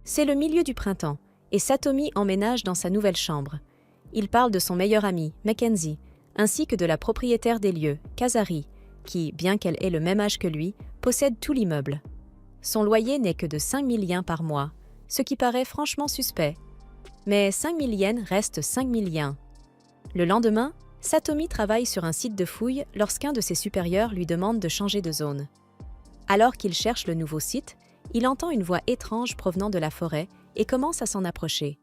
C'est le milieu du printemps, et Satomi emménage dans sa nouvelle chambre. Il parle de son meilleur ami, Mackenzie, ainsi que de la propriétaire des lieux, Kazari, qui, bien qu'elle ait le même âge que lui, possède tout l'immeuble. Son loyer n'est que de 5 000 yens par mois, ce qui paraît franchement suspect. Mais 5 000 yens restent 5 000 yens. Le lendemain, Satomi travaille sur un site de fouille lorsqu'un de ses supérieurs lui demande de changer de zone. Alors qu'il cherche le nouveau site, il entend une voix étrange provenant de la forêt et commence à s'en approcher.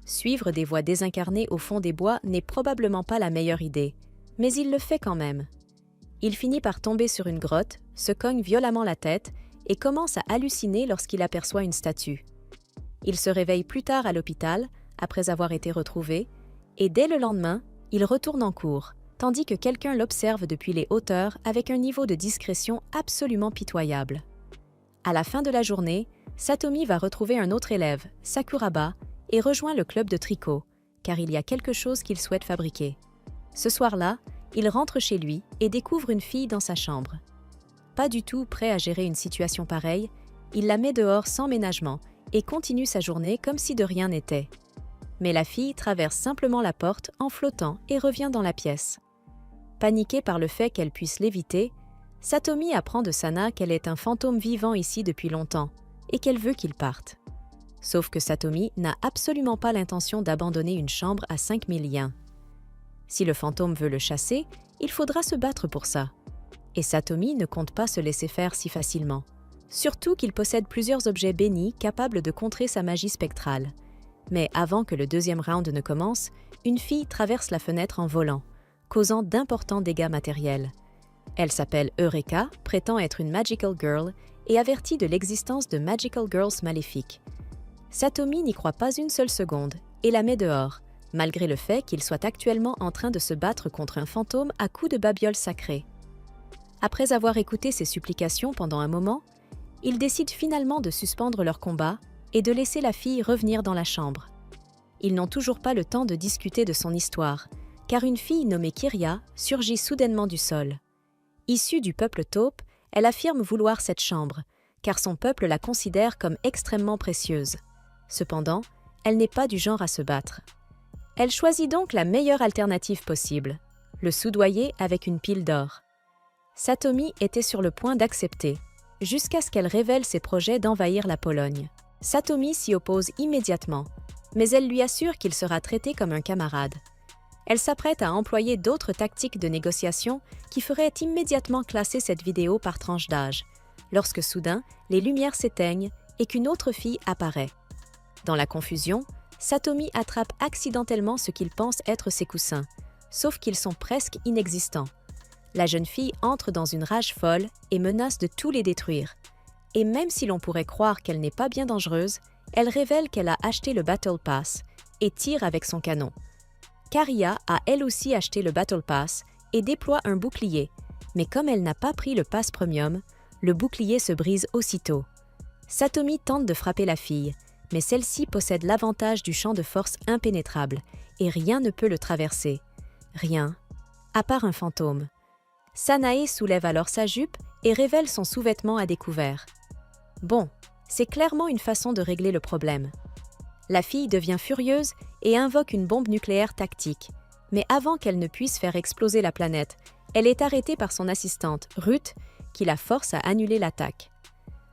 Suivre des voix désincarnées au fond des bois n'est probablement pas la meilleure idée, mais il le fait quand même. Il finit par tomber sur une grotte, se cogne violemment la tête et commence à halluciner lorsqu'il aperçoit une statue. Il se réveille plus tard à l'hôpital, après avoir été retrouvé, et dès le lendemain, il retourne en cours, tandis que quelqu'un l'observe depuis les hauteurs avec un niveau de discrétion absolument pitoyable. À la fin de la journée, Satomi va retrouver un autre élève, Sakuraba, et rejoint le club de tricot, car il y a quelque chose qu'il souhaite fabriquer. Ce soir-là, il rentre chez lui et découvre une fille dans sa chambre. Pas du tout prêt à gérer une situation pareille, il la met dehors sans ménagement et continue sa journée comme si de rien n'était. Mais la fille traverse simplement la porte en flottant et revient dans la pièce. Paniquée par le fait qu'elle puisse l'éviter, Satomi apprend de Sana qu'elle est un fantôme vivant ici depuis longtemps et qu'elle veut qu'il parte. Sauf que Satomi n'a absolument pas l'intention d'abandonner une chambre à 5 000 yens. Si le fantôme veut le chasser, il faudra se battre pour ça. Et Satomi ne compte pas se laisser faire si facilement. Surtout qu'il possède plusieurs objets bénis capables de contrer sa magie spectrale. Mais avant que le deuxième round ne commence, une fille traverse la fenêtre en volant, causant d'importants dégâts matériels. Elle s'appelle Eureka, prétend être une Magical Girl et avertit de l'existence de Magical Girls maléfiques. Satomi n'y croit pas une seule seconde et la met dehors, malgré le fait qu'il soit actuellement en train de se battre contre un fantôme à coups de babioles sacrées. Après avoir écouté ses supplications pendant un moment, il décide finalement de suspendre leur combat et de laisser la fille revenir dans la chambre. Ils n'ont toujours pas le temps de discuter de son histoire, car une fille nommée Kiria surgit soudainement du sol. Issue du peuple taupe, elle affirme vouloir cette chambre, car son peuple la considère comme extrêmement précieuse. Cependant, elle n'est pas du genre à se battre. Elle choisit donc la meilleure alternative possible, le soudoyer avec une pile d'or. Satomi était sur le point d'accepter, jusqu'à ce qu'elle révèle ses projets d'envahir la Pologne. Satomi s'y oppose immédiatement, mais elle lui assure qu'il sera traité comme un camarade. Elle s'apprête à employer d'autres tactiques de négociation qui feraient immédiatement classer cette vidéo par tranche d'âge, lorsque soudain, les lumières s'éteignent et qu'une autre fille apparaît. Dans la confusion, Satomi attrape accidentellement ce qu'il pense être ses coussins, sauf qu'ils sont presque inexistants. La jeune fille entre dans une rage folle et menace de tout les détruire. Et même si l'on pourrait croire qu'elle n'est pas bien dangereuse, elle révèle qu'elle a acheté le Battle Pass et tire avec son canon. Karia a elle aussi acheté le Battle Pass et déploie un bouclier, mais comme elle n'a pas pris le Pass Premium, le bouclier se brise aussitôt. Satomi tente de frapper la fille, mais celle-ci possède l'avantage du champ de force impénétrable et rien ne peut le traverser. Rien, à part un fantôme. Sanae soulève alors sa jupe et révèle son sous-vêtement à découvert. Bon, c'est clairement une façon de régler le problème. La fille devient furieuse et invoque une bombe nucléaire tactique. Mais avant qu'elle ne puisse faire exploser la planète, elle est arrêtée par son assistante, Ruth, qui la force à annuler l'attaque.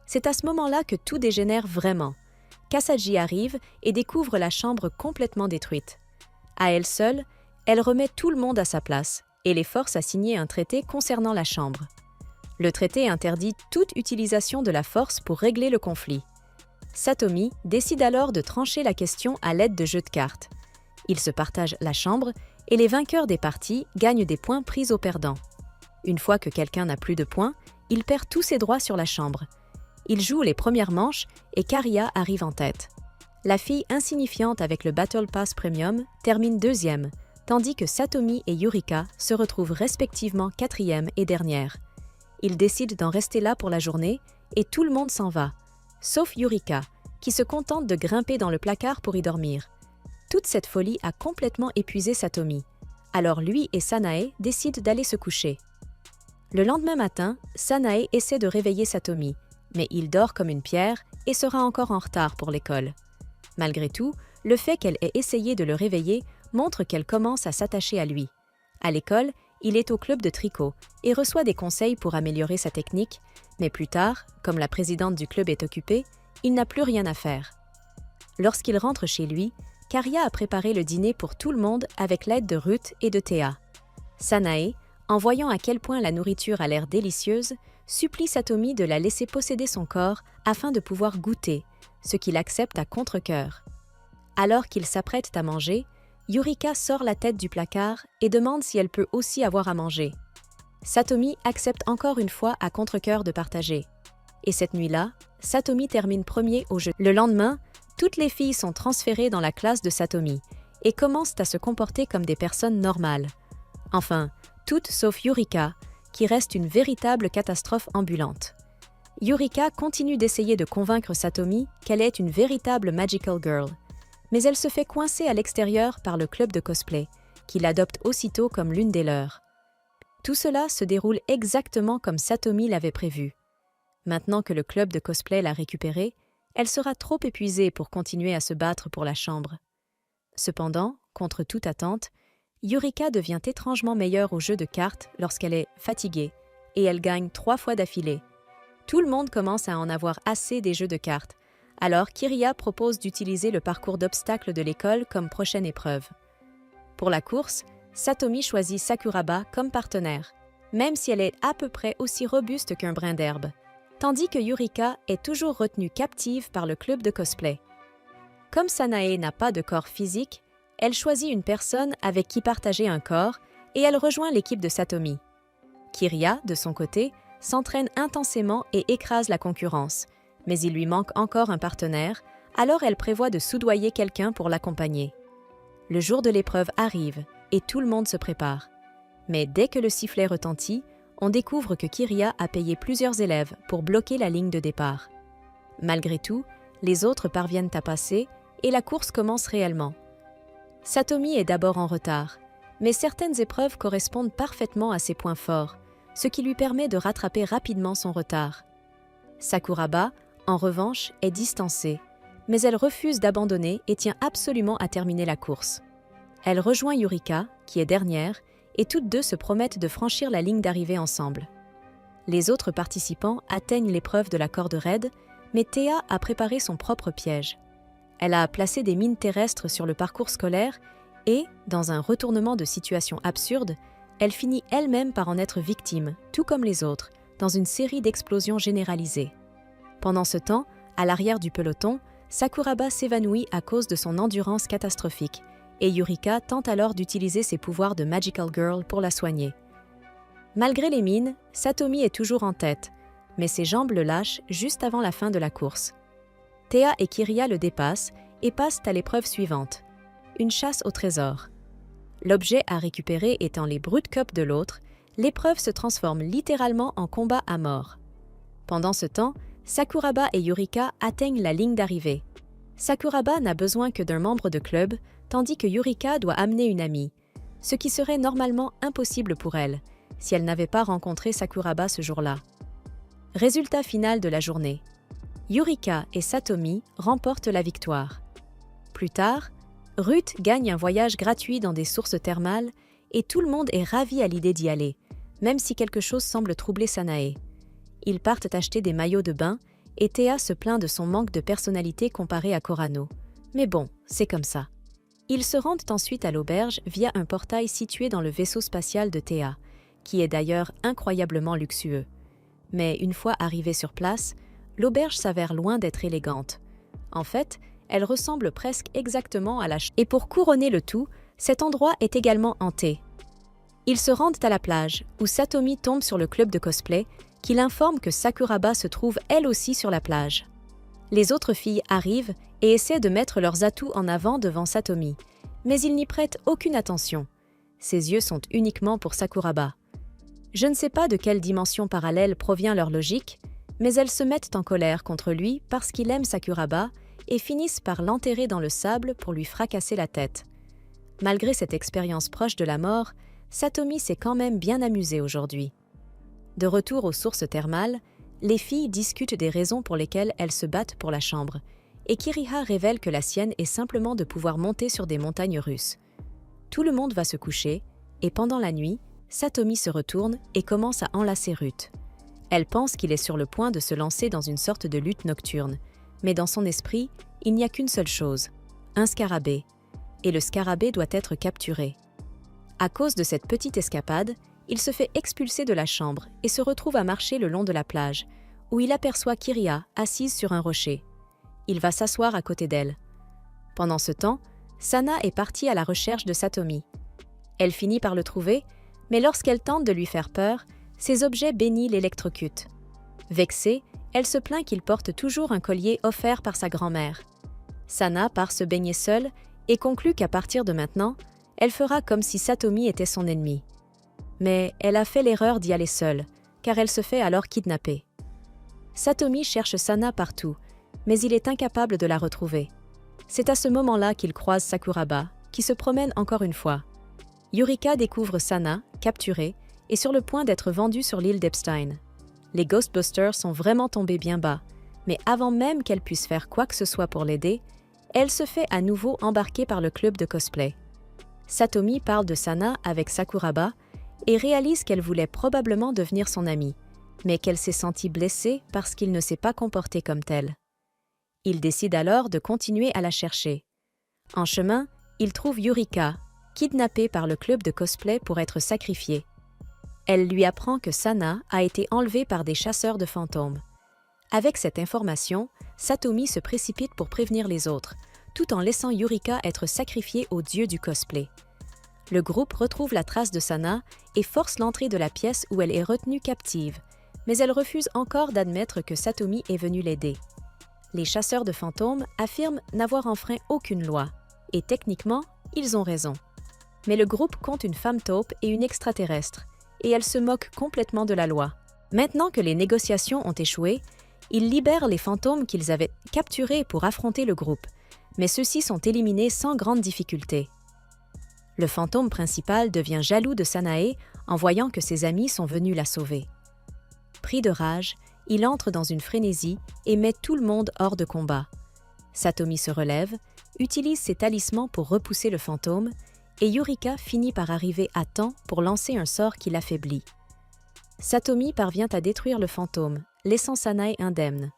C'est à ce moment-là que tout dégénère vraiment. Kasagi arrive et découvre la chambre complètement détruite. À elle seule, elle remet tout le monde à sa place et les force à signer un traité concernant la chambre. Le traité interdit toute utilisation de la force pour régler le conflit. Satomi décide alors de trancher la question à l'aide de jeux de cartes. Ils se partagent la chambre et les vainqueurs des parties gagnent des points pris aux perdants. Une fois que quelqu'un n'a plus de points, il perd tous ses droits sur la chambre. Il joue les premières manches et Karia arrive en tête. La fille insignifiante avec le Battle Pass Premium termine deuxième, tandis que Satomi et Yurika se retrouvent respectivement quatrième et dernière. Ils décident d'en rester là pour la journée et tout le monde s'en va, sauf Yurika, qui se contente de grimper dans le placard pour y dormir. Toute cette folie a complètement épuisé Satomi. Alors lui et Sanae décident d'aller se coucher. Le lendemain matin, Sanae essaie de réveiller Satomi, mais il dort comme une pierre et sera encore en retard pour l'école. Malgré tout, le fait qu'elle ait essayé de le réveiller montre qu'elle commence à s'attacher à lui. À l'école, il est au club de tricot et reçoit des conseils pour améliorer sa technique, mais plus tard, comme la présidente du club est occupée, il n'a plus rien à faire. Lorsqu'il rentre chez lui, Karia a préparé le dîner pour tout le monde avec l'aide de Ruth et de Théa. Sanae, en voyant à quel point la nourriture a l'air délicieuse, supplie Satomi de la laisser posséder son corps afin de pouvoir goûter, ce qu'il accepte à contre-cœur. Alors qu'ils s'apprêtent à manger, Yurika sort la tête du placard et demande si elle peut aussi avoir à manger. Satomi accepte encore une fois à contre-cœur de partager. Et cette nuit-là, Satomi termine premier au jeu. Le lendemain, toutes les filles sont transférées dans la classe de Satomi et commencent à se comporter comme des personnes normales. Enfin, toutes sauf Yurika, qui reste une véritable catastrophe ambulante. Yurika continue d'essayer de convaincre Satomi qu'elle est une véritable magical girl, mais elle se fait coincer à l'extérieur par le club de cosplay, qui l'adopte aussitôt comme l'une des leurs. Tout cela se déroule exactement comme Satomi l'avait prévu. Maintenant que le club de cosplay l'a récupérée, elle sera trop épuisée pour continuer à se battre pour la chambre. Cependant, contre toute attente, Yurika devient étrangement meilleure au jeu de cartes lorsqu'elle est fatiguée, et elle gagne 3 fois d'affilée. Tout le monde commence à en avoir assez des jeux de cartes, alors Kiria propose d'utiliser le parcours d'obstacles de l'école comme prochaine épreuve. Pour la course, Satomi choisit Sakuraba comme partenaire, même si elle est à peu près aussi robuste qu'un brin d'herbe, tandis que Yurika est toujours retenue captive par le club de cosplay. Comme Sanae n'a pas de corps physique, elle choisit une personne avec qui partager un corps et elle rejoint l'équipe de Satomi. Kiria, de son côté, s'entraîne intensément et écrase la concurrence, mais il lui manque encore un partenaire, alors elle prévoit de soudoyer quelqu'un pour l'accompagner. Le jour de l'épreuve arrive et tout le monde se prépare. Mais dès que le sifflet retentit, on découvre que Kiria a payé plusieurs élèves pour bloquer la ligne de départ. Malgré tout, les autres parviennent à passer et la course commence réellement. Satomi est d'abord en retard, mais certaines épreuves correspondent parfaitement à ses points forts, ce qui lui permet de rattraper rapidement son retard. Sakuraba, en revanche, est distancée, mais elle refuse d'abandonner et tient absolument à terminer la course. Elle rejoint Yurika, qui est dernière, et toutes deux se promettent de franchir la ligne d'arrivée ensemble. Les autres participants atteignent l'épreuve de la corde raide, mais Théa a préparé son propre piège. Elle a placé des mines terrestres sur le parcours scolaire et, dans un retournement de situation absurde, elle finit elle-même par en être victime, tout comme les autres, dans une série d'explosions généralisées. Pendant ce temps, à l'arrière du peloton, Sakuraba s'évanouit à cause de son endurance catastrophique, et Yurika tente alors d'utiliser ses pouvoirs de Magical Girl pour la soigner. Malgré les mines, Satomi est toujours en tête, mais ses jambes le lâchent juste avant la fin de la course. Théa et Kiria le dépassent et passent à l'épreuve suivante, une chasse au trésor. L'objet à récupérer étant les brutes cups de l'autre, l'épreuve se transforme littéralement en combat à mort. Pendant ce temps, Sakuraba et Yurika atteignent la ligne d'arrivée. Sakuraba n'a besoin que d'un membre de club, tandis que Yurika doit amener une amie, ce qui serait normalement impossible pour elle, si elle n'avait pas rencontré Sakuraba ce jour-là. Résultat final de la journée. Yurika et Satomi remportent la victoire. Plus tard, Ruth gagne un voyage gratuit dans des sources thermales et tout le monde est ravi à l'idée d'y aller, même si quelque chose semble troubler Sanae. Ils partent acheter des maillots de bain et Théa se plaint de son manque de personnalité comparé à Korano. Mais bon, c'est comme ça. Ils se rendent ensuite à l'auberge via un portail situé dans le vaisseau spatial de Théa, qui est d'ailleurs incroyablement luxueux. Mais une fois arrivés sur place, l'auberge s'avère loin d'être élégante. En fait, elle ressemble presque exactement à la Et pour couronner le tout, cet endroit est également hanté. Ils se rendent à la plage, où Satomi tombe sur le club de cosplay, qui l'informe que Sakuraba se trouve elle aussi sur la plage. Les autres filles arrivent et essaient de mettre leurs atouts en avant devant Satomi, mais ils n'y prêtent aucune attention. Ses yeux sont uniquement pour Sakuraba. Je ne sais pas de quelle dimension parallèle provient leur logique, mais elles se mettent en colère contre lui parce qu'il aime Sakuraba et finissent par l'enterrer dans le sable pour lui fracasser la tête. Malgré cette expérience proche de la mort, Satomi s'est quand même bien amusé aujourd'hui. De retour aux sources thermales, les filles discutent des raisons pour lesquelles elles se battent pour la chambre, et Kiriha révèle que la sienne est simplement de pouvoir monter sur des montagnes russes. Tout le monde va se coucher, et pendant la nuit, Satomi se retourne et commence à enlacer Ruth. Elle pense qu'il est sur le point de se lancer dans une sorte de lutte nocturne, mais dans son esprit, il n'y a qu'une seule chose, un scarabée, et le scarabée doit être capturé. À cause de cette petite escapade, il se fait expulser de la chambre et se retrouve à marcher le long de la plage, où il aperçoit Kiriha assise sur un rocher. Il va s'asseoir à côté d'elle. Pendant ce temps, Sana est partie à la recherche de Satomi. Elle finit par le trouver, mais lorsqu'elle tente de lui faire peur, ses objets bénis l'électrocutent. Vexée, elle se plaint qu'il porte toujours un collier offert par sa grand-mère. Sana part se baigner seule et conclut qu'à partir de maintenant, elle fera comme si Satomi était son ennemi. Mais elle a fait l'erreur d'y aller seule, car elle se fait alors kidnapper. Satomi cherche Sana partout, mais il est incapable de la retrouver. C'est à ce moment-là qu'il croise Sakuraba, qui se promène encore une fois. Yurika découvre Sana, capturée, et sur le point d'être vendue sur l'île d'Epstein. Les Ghostbusters sont vraiment tombés bien bas, mais avant même qu'elle puisse faire quoi que ce soit pour l'aider, elle se fait à nouveau embarquer par le club de cosplay. Satomi parle de Sana avec Sakuraba et réalise qu'elle voulait probablement devenir son amie, mais qu'elle s'est sentie blessée parce qu'il ne s'est pas comporté comme tel. Il décide alors de continuer à la chercher. En chemin, il trouve Yurika, kidnappée par le club de cosplay pour être sacrifiée. Elle lui apprend que Sana a été enlevée par des chasseurs de fantômes. Avec cette information, Satomi se précipite pour prévenir les autres, tout en laissant Yurika être sacrifiée au dieu du cosplay. Le groupe retrouve la trace de Sana et force l'entrée de la pièce où elle est retenue captive, mais elle refuse encore d'admettre que Satomi est venu l'aider. Les chasseurs de fantômes affirment n'avoir enfreint aucune loi, et techniquement, ils ont raison. Mais le groupe compte une femme taupe et une extraterrestre, et elle se moque complètement de la loi. Maintenant que les négociations ont échoué, ils libèrent les fantômes qu'ils avaient capturés pour affronter le groupe, mais ceux-ci sont éliminés sans grande difficulté. Le fantôme principal devient jaloux de Sanae en voyant que ses amis sont venus la sauver. Pris de rage, il entre dans une frénésie et met tout le monde hors de combat. Satomi se relève, utilise ses talismans pour repousser le fantôme, et Yurika finit par arriver à temps pour lancer un sort qui l'affaiblit. Satomi parvient à détruire le fantôme, laissant Sanae indemne.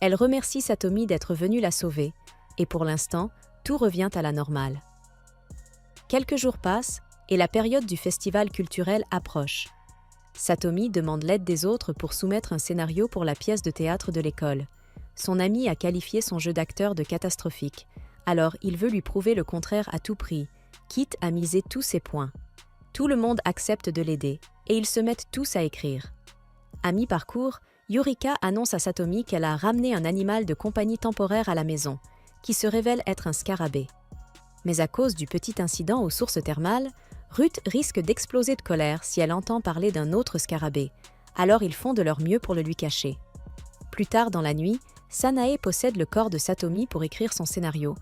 Elle remercie Satomi d'être venu la sauver, et pour l'instant, tout revient à la normale. Quelques jours passent, et la période du festival culturel approche. Satomi demande l'aide des autres pour soumettre un scénario pour la pièce de théâtre de l'école. Son ami a qualifié son jeu d'acteur de catastrophique, alors il veut lui prouver le contraire à tout prix, quitte à miser tous ses points. Tout le monde accepte de l'aider, et ils se mettent tous à écrire. À mi-parcours, Yurika annonce à Satomi qu'elle a ramené un animal de compagnie temporaire à la maison, qui se révèle être un scarabée. Mais à cause du petit incident aux sources thermales, Ruth risque d'exploser de colère si elle entend parler d'un autre scarabée, alors ils font de leur mieux pour le lui cacher. Plus tard dans la nuit, Sanae possède le corps de Satomi pour écrire son scénario,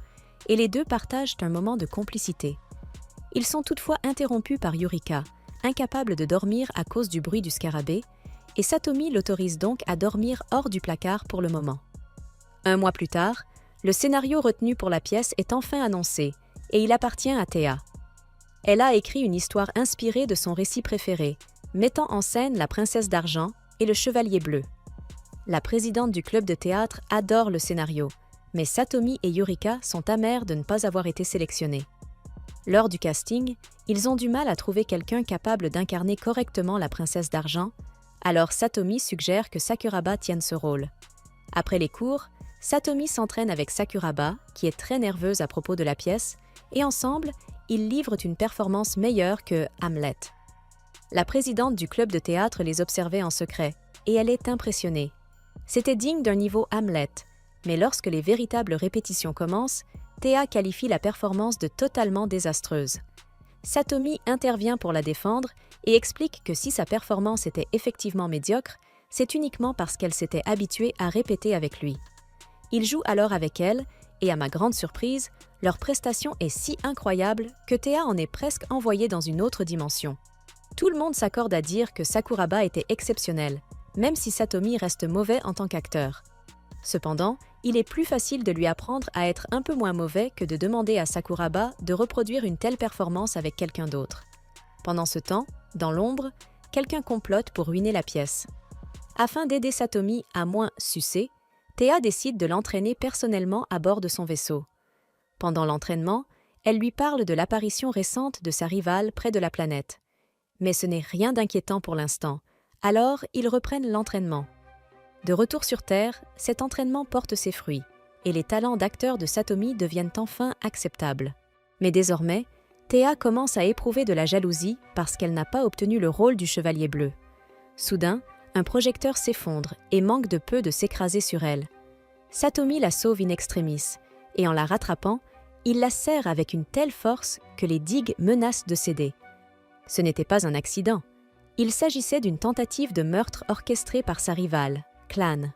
et les deux partagent un moment de complicité. Ils sont toutefois interrompus par Yurika, incapable de dormir à cause du bruit du scarabée, et Satomi l'autorise donc à dormir hors du placard pour le moment. Un mois plus tard, le scénario retenu pour la pièce est enfin annoncé, et il appartient à Théa. Elle a écrit une histoire inspirée de son récit préféré, mettant en scène la princesse d'argent et le chevalier bleu. La présidente du club de théâtre adore le scénario, mais Satomi et Yurika sont amers de ne pas avoir été sélectionnés. Lors du casting, ils ont du mal à trouver quelqu'un capable d'incarner correctement la princesse d'argent, alors Satomi suggère que Sakuraba tienne ce rôle. Après les cours, Satomi s'entraîne avec Sakuraba, qui est très nerveuse à propos de la pièce, et ensemble, ils livrent une performance meilleure que Hamlet. La présidente du club de théâtre les observait en secret, et elle est impressionnée. C'était digne d'un niveau Hamlet, mais lorsque les véritables répétitions commencent, Théa qualifie la performance de totalement désastreuse. Satomi intervient pour la défendre et explique que si sa performance était effectivement médiocre, c'est uniquement parce qu'elle s'était habituée à répéter avec lui. Il joue alors avec elle, et à ma grande surprise, leur prestation est si incroyable que Théa en est presque envoyée dans une autre dimension. Tout le monde s'accorde à dire que Sakuraba était exceptionnel, même si Satomi reste mauvais en tant qu'acteur. Cependant, il est plus facile de lui apprendre à être un peu moins mauvais que de demander à Sakuraba de reproduire une telle performance avec quelqu'un d'autre. Pendant ce temps, dans l'ombre, quelqu'un complote pour ruiner la pièce. Afin d'aider Satomi à moins sucer, Théa décide de l'entraîner personnellement à bord de son vaisseau. Pendant l'entraînement, elle lui parle de l'apparition récente de sa rivale près de la planète. Mais ce n'est rien d'inquiétant pour l'instant, alors ils reprennent l'entraînement. De retour sur Terre, cet entraînement porte ses fruits, et les talents d'acteur de Satomi deviennent enfin acceptables. Mais désormais, Théa commence à éprouver de la jalousie parce qu'elle n'a pas obtenu le rôle du chevalier bleu. Soudain, un projecteur s'effondre et manque de peu de s'écraser sur elle. Satomi la sauve in extremis, et en la rattrapant, il la serre avec une telle force que les digues menacent de céder. Ce n'était pas un accident. Il s'agissait d'une tentative de meurtre orchestrée par sa rivale, Clan.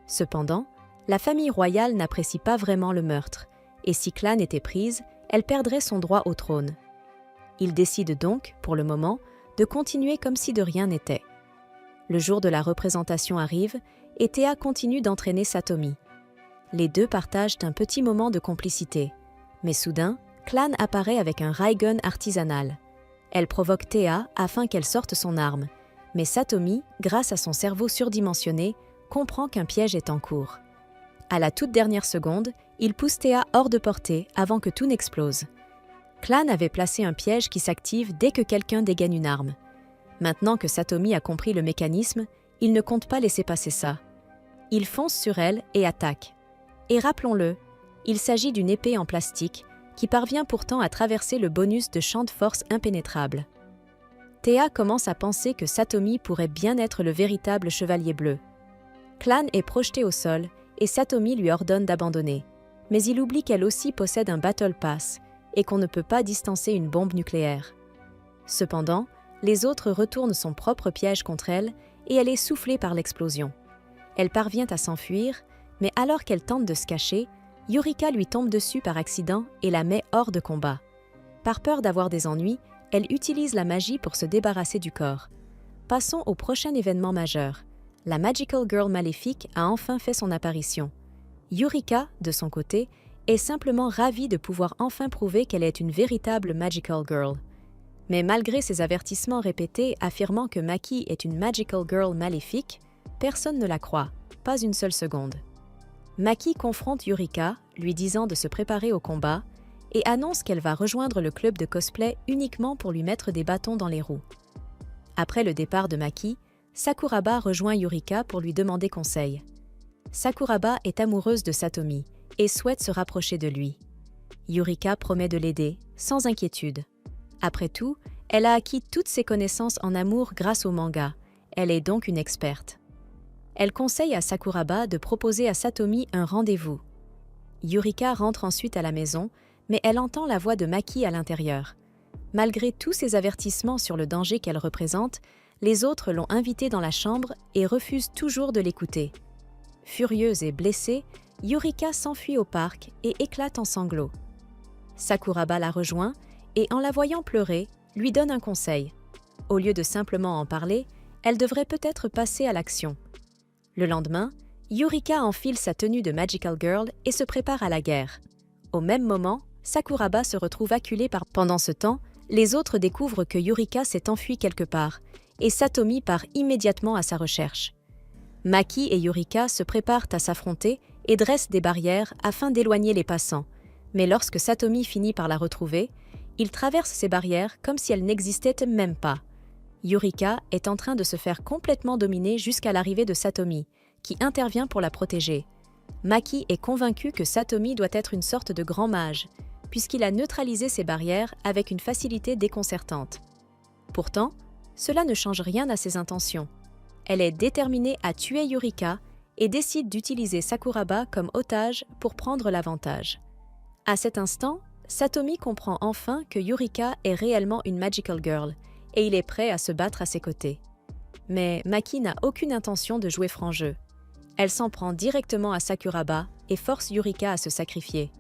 Cependant, la famille royale n'apprécie pas vraiment le meurtre, et si Clan était prise, elle perdrait son droit au trône. Ils décident donc, pour le moment, de continuer comme si de rien n'était. Le jour de la représentation arrive, et Théa continue d'entraîner Satomi. Les deux partagent un petit moment de complicité. Mais soudain, Clan apparaît avec un Raigun artisanal. Elle provoque Théa afin qu'elle sorte son arme, mais Satomi, grâce à son cerveau surdimensionné, comprend qu'un piège est en cours. À la toute dernière seconde, il pousse Théa hors de portée avant que tout n'explose. Clan avait placé un piège qui s'active dès que quelqu'un dégaine une arme. Maintenant que Satomi a compris le mécanisme, il ne compte pas laisser passer ça. Il fonce sur elle et attaque. Et rappelons-le, il s'agit d'une épée en plastique qui parvient pourtant à traverser le bonus de champ de force impénétrable. Théa commence à penser que Satomi pourrait bien être le véritable chevalier bleu. Clan est projeté au sol et Satomi lui ordonne d'abandonner. Mais il oublie qu'elle aussi possède un Battle Pass et qu'on ne peut pas distancer une bombe nucléaire. Cependant, les autres retournent son propre piège contre elle et elle est soufflée par l'explosion. Elle parvient à s'enfuir, mais alors qu'elle tente de se cacher, Yurika lui tombe dessus par accident et la met hors de combat. Par peur d'avoir des ennuis, elle utilise la magie pour se débarrasser du corps. Passons au prochain événement majeur. La Magical Girl maléfique a enfin fait son apparition. Yurika, de son côté, est simplement ravie de pouvoir enfin prouver qu'elle est une véritable Magical Girl. Mais malgré ses avertissements répétés affirmant que Maki est une Magical Girl maléfique, personne ne la croit, pas une seule seconde. Maki confronte Yurika, lui disant de se préparer au combat, et annonce qu'elle va rejoindre le club de cosplay uniquement pour lui mettre des bâtons dans les roues. Après le départ de Maki, Sakuraba rejoint Yurika pour lui demander conseil. Sakuraba est amoureuse de Satomi et souhaite se rapprocher de lui. Yurika promet de l'aider, sans inquiétude. Après tout, elle a acquis toutes ses connaissances en amour grâce au manga. Elle est donc une experte. Elle conseille à Sakuraba de proposer à Satomi un rendez-vous. Yurika rentre ensuite à la maison, mais elle entend la voix de Maki à l'intérieur. Malgré tous ses avertissements sur le danger qu'elle représente, les autres l'ont invitée dans la chambre et refusent toujours de l'écouter. Furieuse et blessée, Yurika s'enfuit au parc et éclate en sanglots. Sakuraba la rejoint et, en la voyant pleurer, lui donne un conseil. Au lieu de simplement en parler, elle devrait peut-être passer à l'action. Le lendemain, Yurika enfile sa tenue de Magical Girl et se prépare à la guerre. Au même moment, Sakuraba se retrouve acculée par... Pendant ce temps, les autres découvrent que Yurika s'est enfuie quelque part, et Satomi part immédiatement à sa recherche. Maki et Yurika se préparent à s'affronter et dressent des barrières afin d'éloigner les passants, mais lorsque Satomi finit par la retrouver, il traverse ces barrières comme si elles n'existaient même pas. Yurika est en train de se faire complètement dominer jusqu'à l'arrivée de Satomi, qui intervient pour la protéger. Maki est convaincu que Satomi doit être une sorte de grand mage, puisqu'il a neutralisé ces barrières avec une facilité déconcertante. Pourtant, cela ne change rien à ses intentions. Elle est déterminée à tuer Yurika et décide d'utiliser Sakuraba comme otage pour prendre l'avantage. À cet instant, Satomi comprend enfin que Yurika est réellement une Magical Girl et il est prêt à se battre à ses côtés. Mais Maki n'a aucune intention de jouer franc jeu. Elle s'en prend directement à Sakuraba et force Yurika à se sacrifier.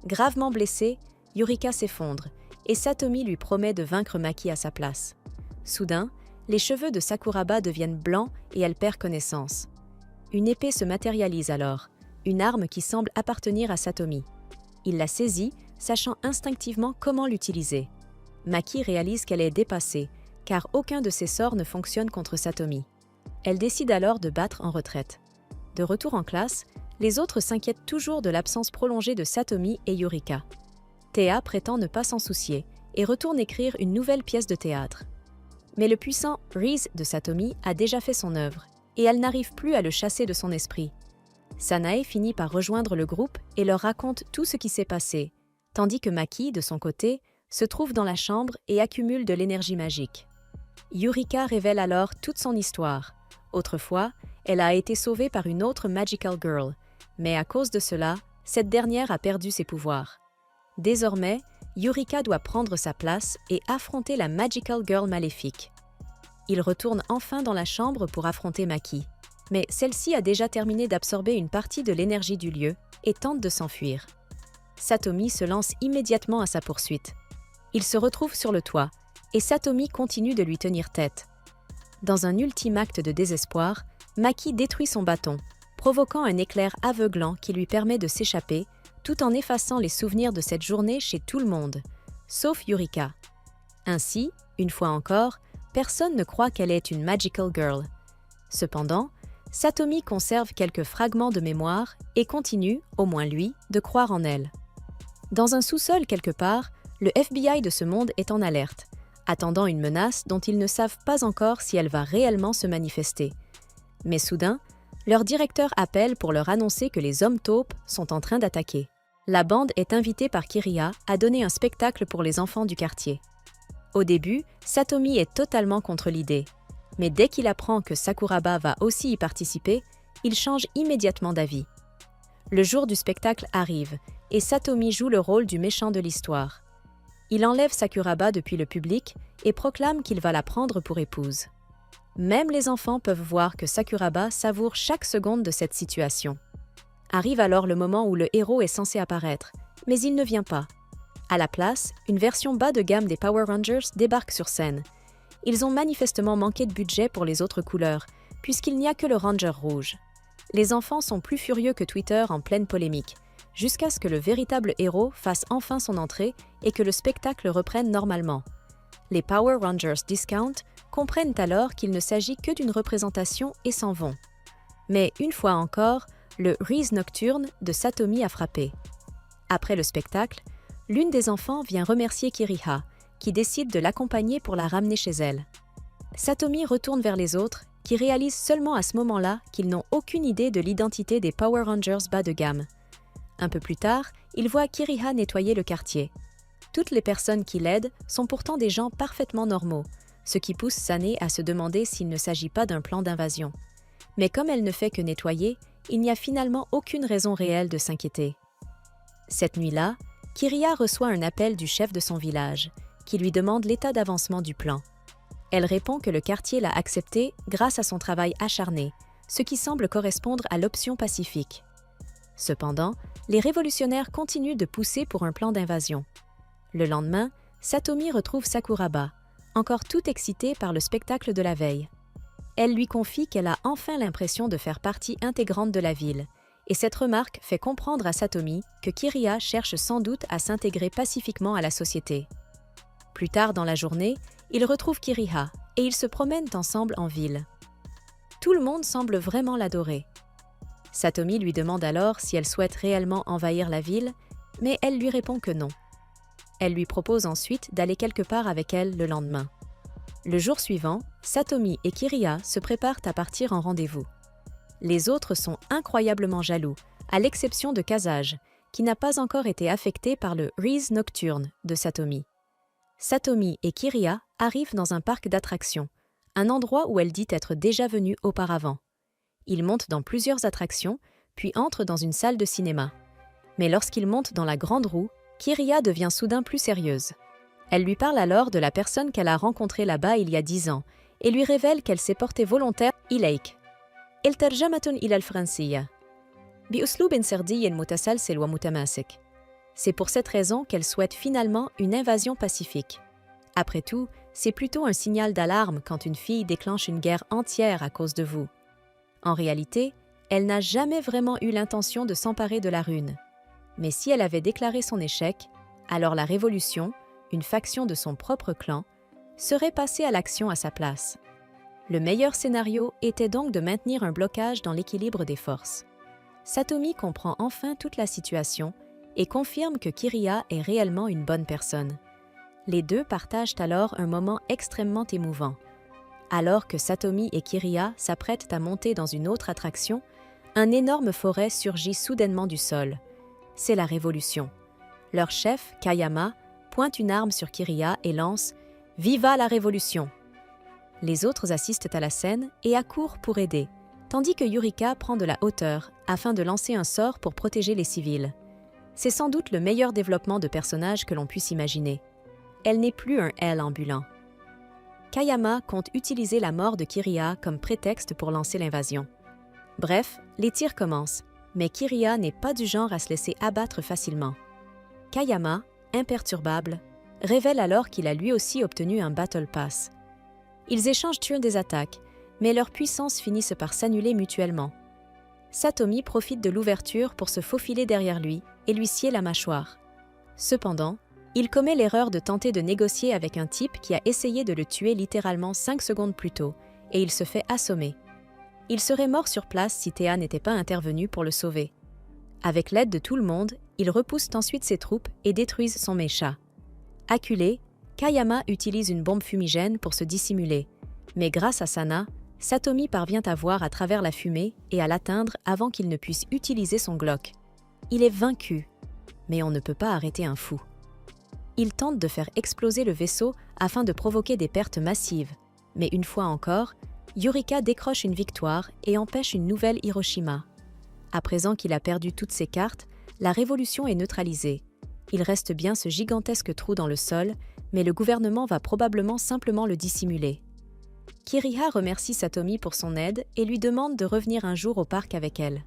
Gravement blessée, Yurika s'effondre et Satomi lui promet de vaincre Maki à sa place. Soudain, les cheveux de Sakuraba deviennent blancs et elle perd connaissance. Une épée se matérialise alors, une arme qui semble appartenir à Satomi. Il la saisit, sachant instinctivement comment l'utiliser. Maki réalise qu'elle est dépassée, car aucun de ses sorts ne fonctionne contre Satomi. Elle décide alors de battre en retraite. De retour en classe, les autres s'inquiètent toujours de l'absence prolongée de Satomi et Yurika. Théa prétend ne pas s'en soucier et retourne écrire une nouvelle pièce de théâtre. Mais le puissant Reese de Satomi a déjà fait son œuvre, et elle n'arrive plus à le chasser de son esprit. Sanae finit par rejoindre le groupe et leur raconte tout ce qui s'est passé, tandis que Maki, de son côté, se trouve dans la chambre et accumule de l'énergie magique. Yurika révèle alors toute son histoire. Autrefois, elle a été sauvée par une autre Magical Girl, mais à cause de cela, cette dernière a perdu ses pouvoirs. Désormais, Yurika doit prendre sa place et affronter la Magical Girl maléfique. Il retourne enfin dans la chambre pour affronter Maki, mais celle-ci a déjà terminé d'absorber une partie de l'énergie du lieu et tente de s'enfuir. Satomi se lance immédiatement à sa poursuite. Il se retrouve sur le toit, et Satomi continue de lui tenir tête. Dans un ultime acte de désespoir, Maki détruit son bâton, provoquant un éclair aveuglant qui lui permet de s'échapper, tout en effaçant les souvenirs de cette journée chez tout le monde, sauf Yurika. Ainsi, une fois encore, personne ne croit qu'elle est une Magical Girl. Cependant, Satomi conserve quelques fragments de mémoire et continue, au moins lui, de croire en elle. Dans un sous-sol quelque part, le FBI de ce monde est en alerte, attendant une menace dont ils ne savent pas encore si elle va réellement se manifester. Mais soudain, leur directeur appelle pour leur annoncer que les hommes taupes sont en train d'attaquer. La bande est invitée par Kiriya à donner un spectacle pour les enfants du quartier. Au début, Satomi est totalement contre l'idée, mais dès qu'il apprend que Sakuraba va aussi y participer, il change immédiatement d'avis. Le jour du spectacle arrive, et Satomi joue le rôle du méchant de l'histoire. Il enlève Sakuraba depuis le public et proclame qu'il va la prendre pour épouse. Même les enfants peuvent voir que Sakuraba savoure chaque seconde de cette situation. Arrive alors le moment où le héros est censé apparaître, mais il ne vient pas. À la place, une version bas de gamme des Power Rangers débarque sur scène. Ils ont manifestement manqué de budget pour les autres couleurs, puisqu'il n'y a que le Ranger rouge. Les enfants sont plus furieux que Twitter en pleine polémique, jusqu'à ce que le véritable héros fasse enfin son entrée et que le spectacle reprenne normalement. Les Power Rangers Discount comprennent alors qu'il ne s'agit que d'une représentation et s'en vont. Mais une fois encore, le Reese nocturne de Satomi a frappé. Après le spectacle, l'une des enfants vient remercier Kiriha, qui décide de l'accompagner pour la ramener chez elle. Satomi retourne vers les autres, qui réalisent seulement à ce moment-là qu'ils n'ont aucune idée de l'identité des Power Rangers bas de gamme. Un peu plus tard, ils voient Kiriha nettoyer le quartier. Toutes les personnes qui l'aident sont pourtant des gens parfaitement normaux, ce qui pousse Sané à se demander s'il ne s'agit pas d'un plan d'invasion. Mais comme elle ne fait que nettoyer, il n'y a finalement aucune raison réelle de s'inquiéter. Cette nuit-là, Kiriya reçoit un appel du chef de son village, qui lui demande l'état d'avancement du plan. Elle répond que le quartier l'a accepté grâce à son travail acharné, ce qui semble correspondre à l'option pacifique. Cependant, les révolutionnaires continuent de pousser pour un plan d'invasion. Le lendemain, Satomi retrouve Sakuraba, encore toute excitée par le spectacle de la veille. Elle lui confie qu'elle a enfin l'impression de faire partie intégrante de la ville, et cette remarque fait comprendre à Satomi que Kiriya cherche sans doute à s'intégrer pacifiquement à la société. Plus tard dans la journée, ils retrouvent Kiriha et ils se promènent ensemble en ville. Tout le monde semble vraiment l'adorer. Satomi lui demande alors si elle souhaite réellement envahir la ville, mais elle lui répond que non. Elle lui propose ensuite d'aller quelque part avec elle le lendemain. Le jour suivant, Satomi et Kiriya se préparent à partir en rendez-vous. Les autres sont incroyablement jaloux, à l'exception de Kazaj, qui n'a pas encore été affecté par le Reese nocturne de Satomi. Satomi et Kiriya arrivent dans un parc d'attractions, un endroit où elle dit être déjà venue auparavant. Ils montent dans plusieurs attractions, puis entrent dans une salle de cinéma. Mais lorsqu'ils montent dans la grande roue, Kiriya devient soudain plus sérieuse. Elle lui parle alors de la personne qu'elle a rencontrée là-bas il y a 10 ans et lui révèle qu'elle s'est portée volontaire إليك. الترجمة إلى الفرنسية بأسلوب سردي متسلسل ومتماسك. C'est pour cette raison qu'elle souhaite finalement une invasion pacifique. Après tout, c'est plutôt un signal d'alarme quand une fille déclenche une guerre entière à cause de vous. En réalité, elle n'a jamais vraiment eu l'intention de s'emparer de la rune. Mais si elle avait déclaré son échec, alors la Révolution, une faction de son propre clan, serait passée à l'action à sa place. Le meilleur scénario était donc de maintenir un blocage dans l'équilibre des forces. Satomi comprend enfin toute la situation et confirme que Kiriya est réellement une bonne personne. Les deux partagent alors un moment extrêmement émouvant. Alors que Satomi et Kiriya s'apprêtent à monter dans une autre attraction, un énorme forêt surgit soudainement du sol. C'est la Révolution. Leur chef, Kayama, pointe une arme sur Kiriya et lance « Viva la Révolution !» Les autres assistent à la scène et accourent pour aider, tandis que Yurika prend de la hauteur afin de lancer un sort pour protéger les civils. C'est sans doute le meilleur développement de personnage que l'on puisse imaginer. Elle n'est plus un L ambulant. Kayama compte utiliser la mort de Kiriya comme prétexte pour lancer l'invasion. Bref, les tirs commencent, mais Kiriya n'est pas du genre à se laisser abattre facilement. Kayama, imperturbable, révèle alors qu'il a lui aussi obtenu un Battle Pass. Ils échangent des attaques, mais leurs puissances finissent par s'annuler mutuellement. Satomi profite de l'ouverture pour se faufiler derrière lui et lui scier la mâchoire. Cependant, il commet l'erreur de tenter de négocier avec un type qui a essayé de le tuer littéralement 5 secondes plus tôt, et il se fait assommer. Il serait mort sur place si Théa n'était pas intervenue pour le sauver. Avec l'aide de tout le monde, ils repoussent ensuite ses troupes et détruisent son mecha. Acculé, Kayama utilise une bombe fumigène pour se dissimuler, mais grâce à Sana, Satomi parvient à voir à travers la fumée et à l'atteindre avant qu'il ne puisse utiliser son Glock. Il est vaincu, mais on ne peut pas arrêter un fou. Il tente de faire exploser le vaisseau afin de provoquer des pertes massives, mais une fois encore, Yurika décroche une victoire et empêche une nouvelle Hiroshima. À présent qu'il a perdu toutes ses cartes, la révolution est neutralisée. Il reste bien ce gigantesque trou dans le sol, mais le gouvernement va probablement simplement le dissimuler. Kiriya remercie Satomi pour son aide et lui demande de revenir un jour au parc avec elle.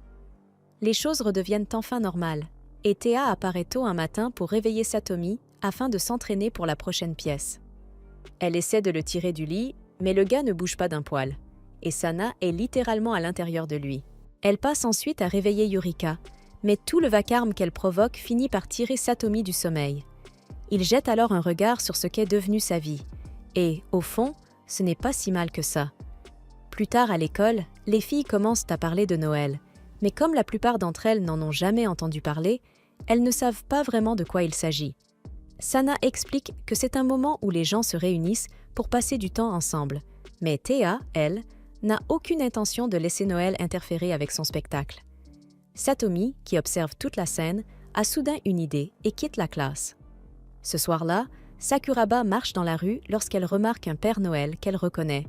Les choses redeviennent enfin normales, et Théa apparaît tôt un matin pour réveiller Satomi afin de s'entraîner pour la prochaine pièce. Elle essaie de le tirer du lit, mais le gars ne bouge pas d'un poil, et Sana est littéralement à l'intérieur de lui. Elle passe ensuite à réveiller Yurika, mais tout le vacarme qu'elle provoque finit par tirer Satomi du sommeil. Il jette alors un regard sur ce qu'est devenue sa vie, et, au fond, ce n'est pas si mal que ça. Plus tard à l'école, les filles commencent à parler de Noël, mais comme la plupart d'entre elles n'en ont jamais entendu parler, elles ne savent pas vraiment de quoi il s'agit. Sana explique que c'est un moment où les gens se réunissent pour passer du temps ensemble, mais Théa, elle, n'a aucune intention de laisser Noël interférer avec son spectacle. Satomi, qui observe toute la scène, a soudain une idée et quitte la classe. Ce soir-là, Sakuraba marche dans la rue lorsqu'elle remarque un Père Noël qu'elle reconnaît.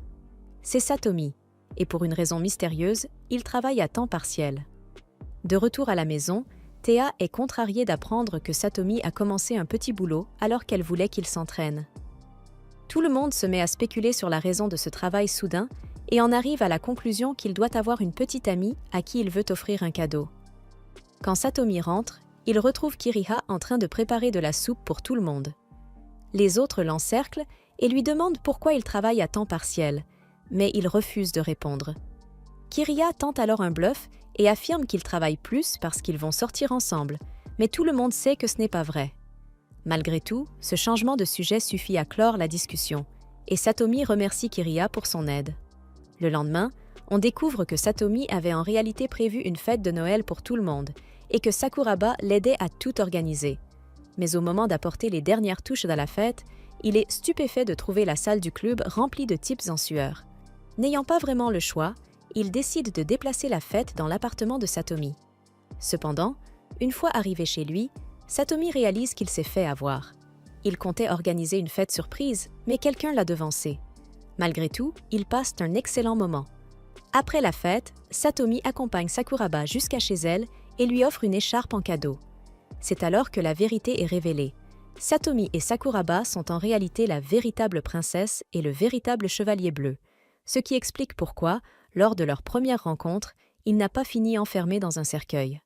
C'est Satomi, et pour une raison mystérieuse, il travaille à temps partiel. De retour à la maison, Théa est contrariée d'apprendre que Satomi a commencé un petit boulot alors qu'elle voulait qu'il s'entraîne. Tout le monde se met à spéculer sur la raison de ce travail soudain et en arrive à la conclusion qu'il doit avoir une petite amie à qui il veut offrir un cadeau. Quand Satomi rentre, il retrouve Kiriya en train de préparer de la soupe pour tout le monde. Les autres l'encerclent et lui demandent pourquoi il travaille à temps partiel, mais il refuse de répondre. Kiriya tente alors un bluff et affirme qu'ils travaillent plus parce qu'ils vont sortir ensemble, mais tout le monde sait que ce n'est pas vrai. Malgré tout, ce changement de sujet suffit à clore la discussion, et Satomi remercie Kiriya pour son aide. Le lendemain, on découvre que Satomi avait en réalité prévu une fête de Noël pour tout le monde, et que Sakuraba l'aidait à tout organiser. Mais au moment d'apporter les dernières touches à la fête, il est stupéfait de trouver la salle du club remplie de types en sueur. N'ayant pas vraiment le choix, il décide de déplacer la fête dans l'appartement de Satomi. Cependant, une fois arrivé chez lui, Satomi réalise qu'il s'est fait avoir. Il comptait organiser une fête surprise, mais quelqu'un l'a devancé. Malgré tout, ils passent un excellent moment. Après la fête, Satomi accompagne Sakuraba jusqu'à chez elle et lui offre une écharpe en cadeau. C'est alors que la vérité est révélée. Satomi et Sakuraba sont en réalité la véritable princesse et le véritable chevalier bleu, ce qui explique pourquoi, lors de leur première rencontre, il n'a pas fini enfermé dans un cercueil.